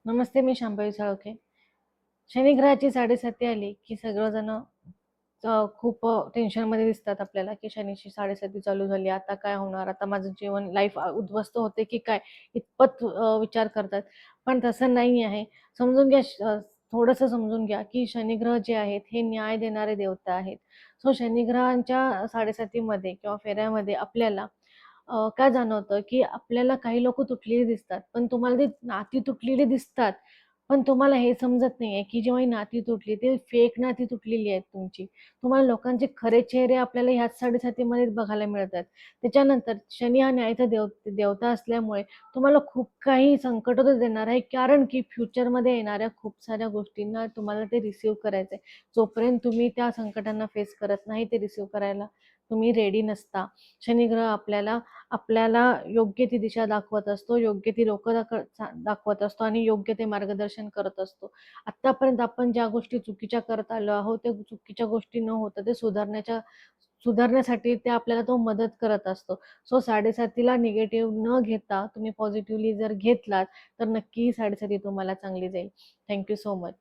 नमस्ते, मी शांभवी साळोखे. शनिग्रहाची 7:30 आली, की सगळेजण खूप टेन्शनमध्ये दिसतात आपल्याला, की शनीची 7:30 चालू झाली. आता काय होणार? आता माझं जीवन लाईफ उद्ध्वस्त होते की काय? इतपत विचार करतात. पण तसं नाही आहे. समजून घ्या, थोडंसं समजून घ्या, की शनिग्रह जे आहेत, हे न्याय देणारे देवता आहेत. सो शनिग्रहांच्या 7:30 किंवा फेऱ्यामध्ये आपल्याला काय जाणवतं, की आपल्याला काही लोकं तुटलेली दिसतात. पण तुम्हाला ती नाती तुटलेली दिसतात. पण तुम्हाला हे समजत नाहीये, की जेव्हा ही नाती तुटली, ते फेक नाती तुटलेली आहेत तुमची. तुम्हाला लोकांचे खरे चेहरे आपल्याला ह्याच 7:30 बघायला मिळतात. त्याच्यानंतर शनी हा न्यायाचा देवता असल्यामुळे तुम्हाला खूप काही संकट तर देणार आहे, कारण की फ्युचरमध्ये येणाऱ्या खूप साऱ्या गोष्टींना तुम्हाला ते रिसीव्ह करायचंय. जोपर्यंत तुम्ही त्या संकटांना फेस करत नाही, ते रिसीव्ह करायला तुम्ही रेडी नसता. शनिग्रह आपल्याला आपल्याला योग्य ती दिशा दाखवत असतो, योग्य ती लोकं दाखवत असतो आणि योग्य ते मार्गदर्शन करत असतो. आत्तापर्यंत आपण ज्या गोष्टी चुकीच्या करत आलो आहोत, त्या चुकीच्या गोष्टी न होता ते सुधारण्यासाठी ते आपल्याला तो मदत करत असतो. सो 7:30ला निगेटिव्ह न घेता तुम्ही पॉझिटिव्हली जर घेतलात, तर नक्की 7:30 तुम्हाला चांगली जाईल. Thank so much.